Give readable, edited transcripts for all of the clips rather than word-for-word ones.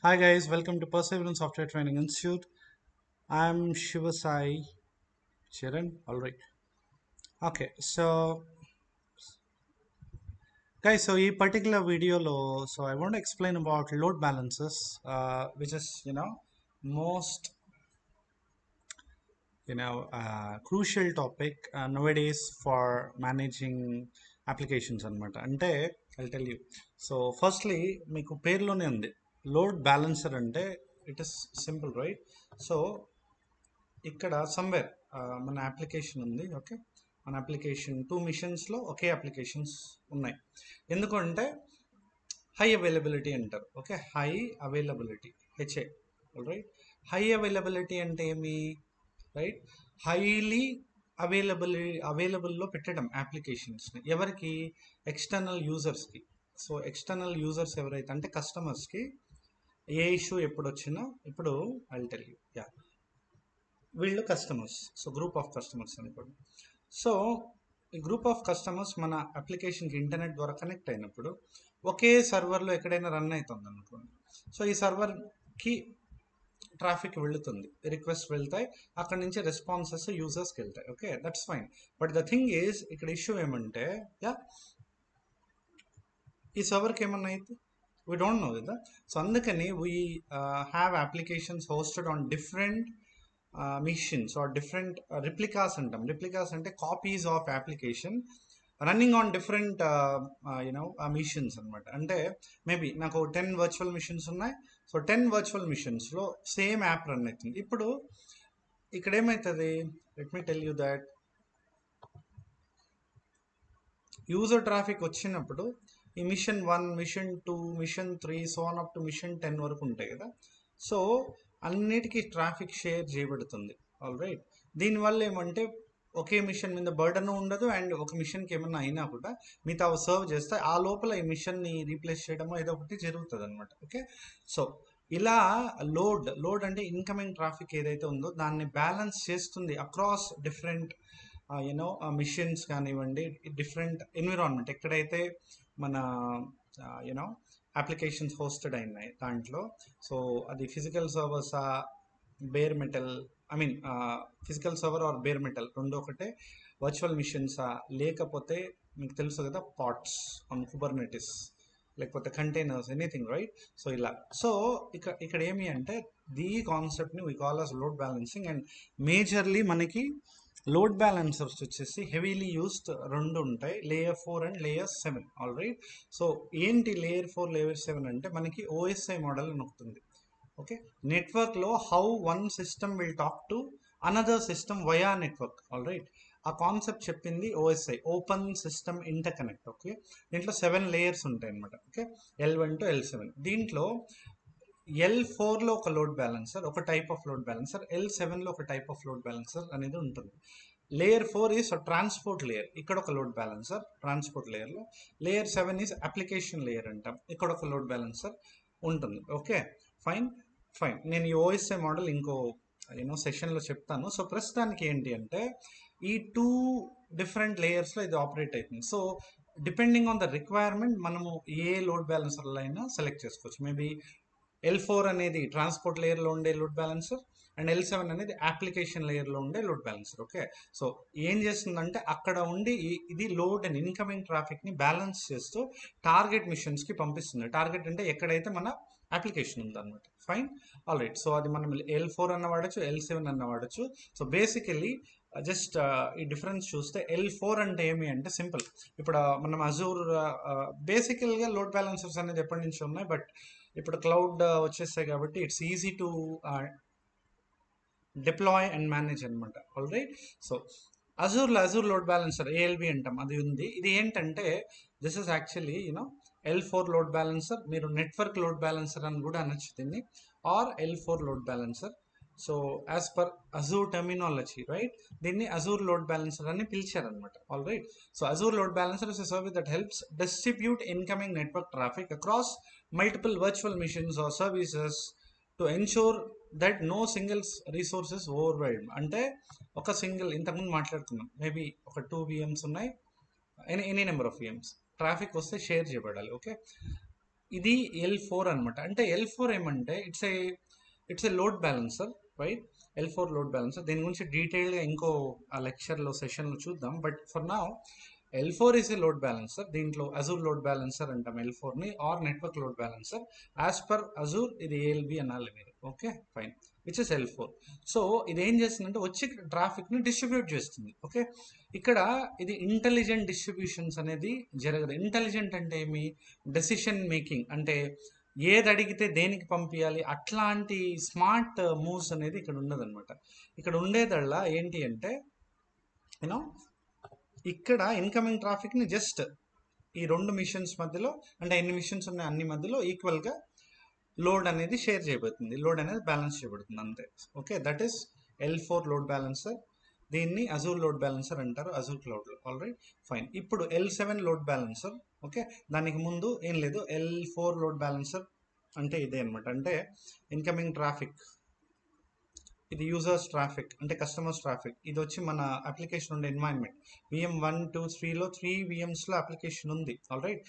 Hi guys, welcome to Perseverance Software Training Institute. I'm Shivasai Chiran. All right. Okay, so guys, so in particular video lo, so I want to explain about load balances, which is most crucial topic nowadays for managing applications అనమాట అంటే I'll tell you. So firstly మీకు పేరులోనే ఉంది load balancer అంటే it is simple right. So ఇక్కడ somewhere మన application ఉంది. Okay, మన అప్లికేషన్ టూ మిషన్స్లో ఒకే అప్లికేషన్స్ ఉన్నాయి. ఎందుకంటే హై అవైలబిలిటీ అంటారు. Okay, high availability HA. Right, high availability అంటే ఏమి? రైట్, హైలీ అవైలబుల్లో పెట్టడం అప్లికేషన్స్ని ఎవరికి? ఎక్స్టర్నల్ యూజర్స్కి. సో ఎక్స్టర్నల్ యూజర్స్ ఎవరైతే అంటే కస్టమర్స్కి ఏ ఇష్యూ ఎప్పుడు వచ్చినా ఇప్పుడు ఐ టెల్ యూ. యా, వీళ్ళు customers. So group of customers అనుకోండి. సో ఈ గ్రూప్ ఆఫ్ కస్టమర్స్ మన అప్లికేషన్కి ఇంటర్నెట్ ద్వారా కనెక్ట్ అయినప్పుడు ఒకే సర్వర్లో ఎక్కడైనా రన్ అవుతుంది అనుకోండి. సో ఈ సర్వర్కి ట్రాఫిక్ వెళుతుంది, రిక్వెస్ట్ వెళ్తాయి, అక్కడ నుంచి రెస్పాన్సెస్ యూజర్స్కి వెళ్తాయి. Okay, that's fine. But the thing is ఇక్కడ ఇష్యూ ఏమంటే యా, ఈ సర్వర్కి ఏమన్నా అయితే వీ డోంట్ నో కదా. సో అందుకని we have applications hosted on different machines or different replicas అంటాం. రిప్లికాస్ అంటే copies of application running on different machines అనమాట. అంటే మేబీ నాకు 10 వర్చువల్ మిషన్స్ ఉన్నాయి. సో 10 వర్చువల్ మిషన్స్లో సేమ్ యాప్ రన్ అవుతుంది. ఇప్పుడు ఇక్కడ ఏమవుతుంది? Let me tell you that user traffic వచ్చినప్పుడు ఈ machine 1, machine 2, machine 3 so on up to machine 10 వరకు ఉంటాయి కదా. సో అన్నిటికీ ట్రాఫిక్ షేర్ చేయబడుతుంది. ఆల్ రైట్, దీనివల్ల ఏమంటే ఒకే మిషన్ మీద బర్డన్ ఉండదు, అండ్ ఒక మిషన్కి ఏమన్నా అయినా కూడా మిగతా సర్వ్ చేస్తే ఆ లోపల ఈ మిషన్ని రీప్లేస్ చేయడమో ఏదో ఒకటి జరుగుతుంది అనమాట. ఓకే, సో ఇలా లోడ్ అంటే ఇన్కమింగ్ ట్రాఫిక్ ఏదైతే ఉందో దాన్ని బ్యాలెన్స్ చేస్తుంది అక్రాస్ డిఫరెంట్ మిషన్స్ కానివ్వండి, డిఫరెంట్ ఎన్విరాన్మెంట్ ఎక్కడైతే మన అప్లికేషన్స్ హోస్టెడ్ అయినాయి దాంట్లో. సో అది ఫిజికల్ సర్వర్సా, bare metal, I mean physical server or bare metal రెండు ఒకటే, వర్చువల్ మిషన్సా, లేకపోతే మీకు తెలుసు కదా పాట్స్ ఆన్ కుబర్నెటిస్, లేకపోతే కంటైనర్స్, ఎనీథింగ్ రైట్. సో ఇలా. సో ఇక్కడ ఏమి అంటే ది కాన్సెప్ట్ని we call us load balancing. And majorly మనకి లోడ్ బ్యాలెన్సర్స్ వచ్చేసి హెవీలీ యూస్డ్ రెండు ఉంటాయి, layer 4 and layer 7. All right. So ఏంటి లేయర్ 4 లేయర్ 7 అంటే మనకి ఓఎస్ఐ మోడల్ అని ఒకటి. ఓకే, నెట్వర్క్లో how one system will talk to another system via network. All right, ఆ కాన్సెప్ట్ చెప్పింది OSI, open system inter connect. Okay, దీంట్లో 7 లేయర్స్ ఉంటాయి అనమాట. Okay, L1 to L7. దీంట్లో L4లో ఒక లోడ్ బ్యాలెన్సర్, ఒక టైప్ ఆఫ్ లోడ్ బ్యాలెన్సర్, L7లో ఒక టైప్ ఆఫ్ లోడ్ బ్యాలెన్సర్ అనేది ఉంటుంది. లేయర్ 4 ఈస్ ట్రాన్స్పోర్ట్ లేయర్, ఇక్కడ ఒక లోడ్ బ్యాలెన్సర్ ట్రాన్స్పోర్ట్ లేయర్లో. లేయర్ 7 ఈస్ అప్లికేషన్ లేయర్ అంటాం, ఇక్కడ ఒక లోడ్ బ్యాలెన్సర్ ఉంటుంది. Okay, fine fine. నేను ఈ ఓఎస్ఐ మోడల్ ఇంకో సెషన్లో చెప్తాను. సో ప్రస్తుతానికి ఏంటి అంటే ఈ టూ డిఫరెంట్ లేయర్స్లో ఇది ఆపరేట్ అవుతుంది. So depending on the requirement మనము ఏ లోడ్ బ్యాలెన్సర్లో అయినా సెలెక్ట్ చేసుకోవచ్చు. మేబీ L4 అనేది ట్రాన్స్పోర్ట్ లేయర్లో ఉండే లోడ్ బ్యాలెన్సర్, అండ్ L7 అనేది అప్లికేషన్ లేయర్లో ఉండే లోడ్ బ్యాలెన్సర్. ఓకే, సో ఏం చేస్తుందంటే అక్కడ ఉండి ఇది లోడ్ అండ్ ఇన్కమింగ్ ట్రాఫిక్ని బ్యాలెన్స్ చేస్తూ టార్గెట్ మిషన్స్కి పంపిస్తుంది. టార్గెట్ అంటే ఎక్కడైతే మన అప్లికేషన్ ఉందన్నమాట. Fine, all right. సో అది మనం L4 అన్న వాడచ్చు, L7 అన్న వాడచ్చు. సో బేసికలీ జస్ట్ ఈ డిఫరెన్స్ చూస్తే L4 అంటే ఏమి అంటే సింపుల్. ఇప్పుడు మనం అజూర్ బేసికల్గా లోడ్ బ్యాలెన్సర్స్ అనేది ఎప్పటి నుంచి ఉన్నాయి, బట్ ఇప్పుడు క్లౌడ్ వచ్చేస్తాయి కాబట్టి it's easy to deploy and manage అనమాట. All right. So Azure load balancer ALB అంటాం, అది ఉంది. ఇది ఏంటంటే this is actually L4 load balancer, మీరు నెట్వర్క్ లోడ్ బ్యాలెన్సర్ అని కూడా అనొచ్చు దీన్ని, or L4 load balancer. So as per Azure terminology right, దీన్ని అజూర్ లోడ్ బ్యాలెన్సర్ అని పిలిచారనమాట. All right. So Azure load balancer is a service that helps distribute incoming network traffic across multiple virtual machines or services to ensure that no singles resources ఓవర్వైడ్. అంటే ఒక single, ఇంతకుముందు మాట్లాడుకున్నాం, maybe ఒక 2 VMs ఉన్నాయి, any number of VMs, traffic వస్తే share చేయబడాలి. Okay, ఇది L4 అనమాట. అంటే L4 ఏమంటే it's a load balancer, right? L4 load balancer. దీని గురించి డీటెయిల్గా ఇంకో లెక్చర్లో సెషన్లో చూద్దాం. But for now L4 is a load balancer. దీంట్లో అజూర్ లోడ్ బ్యాలెన్సర్ అంటాం L4ని, or network load balancer. As per Azure ఇది ALB అనాలి మీరు. Okay, fine, which is L4. So ఇది ఏం చేస్తుందంటే వచ్చి ట్రాఫిక్ని డిస్ట్రిబ్యూట్ చేస్తుంది. ఓకే, ఇక్కడ ఇది ఇంటెలిజెంట్ డిస్ట్రిబ్యూషన్స్ అనేది జరగదు. ఇంటెలిజెంట్ అంటే ఏమి? డెసిషన్ మేకింగ్, అంటే ఏది అడిగితే దేనికి పంపించాలి అట్లాంటి స్మార్ట్ మూవ్స్ అనేది ఇక్కడ ఉండదన్నమాట. ఇక్కడ ఉండేదల్లా ఏంటి అంటే యూనో ఇక్కడ ఇన్కమింగ్ ట్రాఫిక్ని జస్ట్ ఈ రెండు మిషన్స్ మధ్యలో, అంటే ఎన్ని మిషన్స్ ఉన్నాయి అన్ని మధ్యలో ఈక్వల్గా లోడ్ అనేది షేర్ చేయబడుతుంది, లోడ్ అనేది బ్యాలెన్స్ చేయబడుతుంది అంతే. Okay, that is L4 load balancer. దీన్ని అజూర్ లోడ్ బ్యాలెన్సర్ అంటారు, అజూర్ క్లౌడ్లో. Alright, fine. ఇప్పుడు L7 లోడ్ బ్యాలెన్సర్. ఓకే, దానికి ముందు ఏం లేదు, L4 లోడ్ బ్యాలెన్సర్ అంటే ఇదే అనమాట. అంటే ఇన్కమింగ్ ట్రాఫిక్, ఇది యూజర్స్ ట్రాఫిక్, అంటే కస్టమర్స్ ట్రాఫిక్. ఇది వచ్చి మన అప్లికేషన్ ఉండే ఎన్వైర్న్మెంట్. VM 1, 2, 3లో 3 VMsలో అప్లికేషన్ ఉంది. ఆల్రైట్,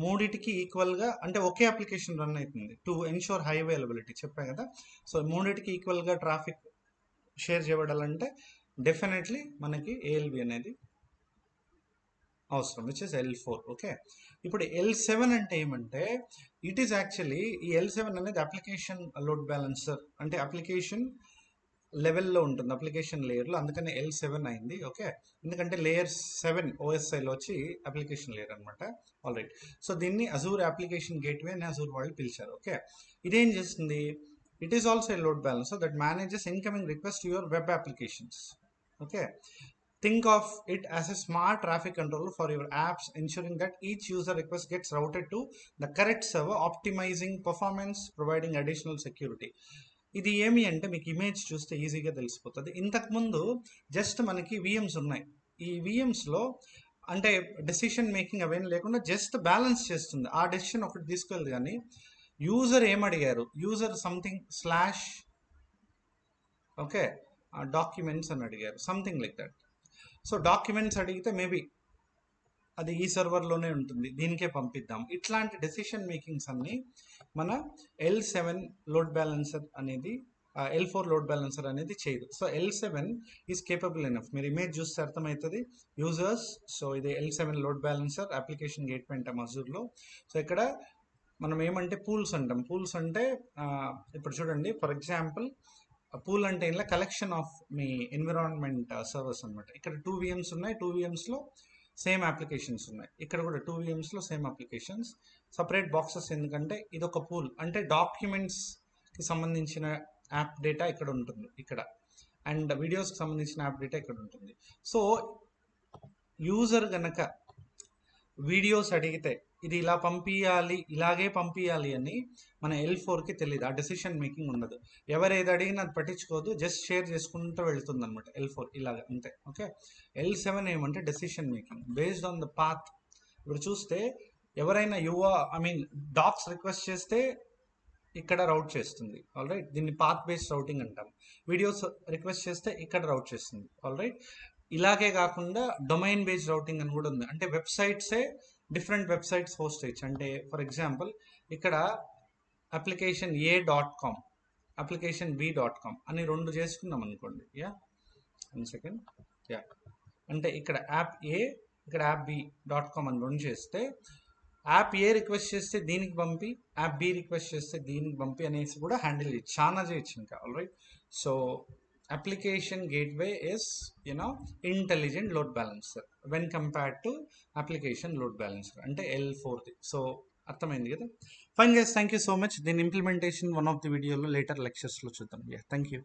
మూడిటికి ఈక్వల్గా, అంటే ఒకే అప్లికేషన్ రన్ అవుతుంది టు ఎన్షోర్ హై అవైలబిలిటీ, చెప్పాను కదా. సో మూడిటికి ఈక్వల్గా ట్రాఫిక్ షేర్ చేయబడాలంటే డెఫినెట్లీ మనకి ALB అనేది అవసరం, విచ్ ఇస్ L4. ఓకే, ఇప్పుడు L7 అంటే ఏమంటే ఇట్ ఈస్ యాక్చువల్లీ ఈ L7 అనేది అప్లికేషన్ లోడ్ బ్యాలెన్సర్, అంటే అప్లికేషన్ లెవెల్లో ఉంటుంది, అప్లికేషన్ లేయర్లో. అందుకని L7 అయింది. ఓకే, ఎందుకంటే లేయర్ 7 OSIలో వచ్చి అప్లికేషన్ లేయర్ అనమాట. ఆల్రైట్, సో దీన్ని అజూర్ అప్లికేషన్ గేట్వే అని అజూర్ వాళ్ళు పిలిచారు. ఓకే, ఇదేం చేస్తుంది? It is also a load balancer that manages incoming request to your web applications. Okay, think of it as a smart traffic controller for your apps, ensuring that each user request gets routed to the correct server, optimizing performance, providing additional security. ఇది ఏమి అంటే మీకు image చూస్తే ఈజీగా తెలిసిపోతుంది. ఇంతకుముందు just మనకి VMs ఉన్నాయి. ఈ VMsలో అంటే డెసిషన్ మేకింగ్ అవేం లేకుండా జస్ట్ బ్యాలెన్స్ చేస్తుంది. ఆ డెసిషన్ ఒకటి తీసుకెళ్ళదు. కానీ యూజర్ ఏమడిగారు, user something slash okay documents అని అడిగారు, something like that. So documents అడిగితే మేబీ అది ఈ సర్వర్లోనే ఉంటుంది, దీనికే పంపిద్దాం. ఇట్లాంటి డెసిషన్ మేకింగ్స్ అన్ని మన L7 లోడ్ బ్యాలెన్సర్ అనేది, L4 లోడ్ బ్యాలెన్సర్ అనేది చేయదు. So L7 is capable enough. మీరు ఇమేజ్ చూస్తే అర్థమవుతుంది, యూజర్స్. సో ఇది L7 load balancer, application gateway అంటాం అజూర్లో. సో ఇక్కడ మనం ఏమంటే పూల్స్ అంటాం. పూల్స్ అంటే ఇప్పుడు చూడండి, ఫర్ ఎగ్జాంపుల్ పూల్ అంటే ఇలా collection of me environment servers అనమాట. ఇక్కడ 2 VMs ఉన్నాయి, 2 VMsలో సేమ్ అప్లికేషన్స్ ఉన్నాయి. ఇక్కడ కూడా 2 VMsలో సేమ్ అప్లికేషన్స్, సపరేట్ బాక్సెస్. ఎందుకంటే ఇది ఒక పూల్, అంటే డాక్యుమెంట్స్కి సంబంధించిన యాప్ డేటా ఇక్కడ ఉంటుంది ఇక్కడ, అండ్ వీడియోస్కి సంబంధించిన యాప్ డేటా ఇక్కడ ఉంటుంది. సో యూజర్ గనక వీడియోస్ అడిగితే ఇది ఇలా పంపించాలి, ఇలాగే పంపించాలి అని మన L4కి తెలియదు, ఆ డెసిషన్ మేకింగ్ ఉండదు. ఎవరు ఏది అడిగినా అది పట్టించుకోదు, జస్ట్ షేర్ చేసుకుంటూ వెళ్తుంది అనమాట L4 ఇలాగ అంతే. ఓకే, L7 ఏమంటే decision making based on the path. ఇప్పుడు చూస్తే ఎవరైనా డాక్స్ రిక్వెస్ట్ చేస్తే ఇక్కడ రౌట్ చేస్తుంది. ఆల్రైట్, దీన్ని పాత్ బేస్డ్ రౌటింగ్ అంటాం. వీడియోస్ రిక్వెస్ట్ చేస్తే ఇక్కడ రౌట్ చేస్తుంది. ఆల్రైట్, ఇలాగే కాకుండా డొమైన్ బేస్డ్ రౌటింగ్ అని కూడా ఉంది. అంటే వెబ్సైట్సే డిఫరెంట్ వెబ్సైట్స్ హోస్ట్ చేయొచ్చు. అంటే ఫర్ ఎగ్జాంపుల్ ఇక్కడ అప్లికేషన్ A.com, అప్లికేషన్ B.com అని రెండు చేసుకున్నాం అనుకోండి. 1 సెకండ్. అంటే ఇక్కడ యాప్ A, ఇక్కడ యాప్ B.com అని రెండు చేస్తే, యాప్ A రిక్వెస్ట్ చేస్తే దీనికి పంపి, యాప్ B రిక్వెస్ట్ చేస్తే దీనికి పంపి అనేసి కూడా హ్యాండిల్ చేయొచ్చు, చాలా చేయొచ్చు ఇంకా. Alright, so application gateway is intelligent load balancer when compared to application load balancer అంటే L4. సో అర్థమైంది కదా. Fine guys, thank you so much. దీని ఇంప్లిమెంటేషన్ వన్ ఆఫ్ ది వీడియోలో లేటర్ లెక్చర్స్లో చూద్దాం. Thank you.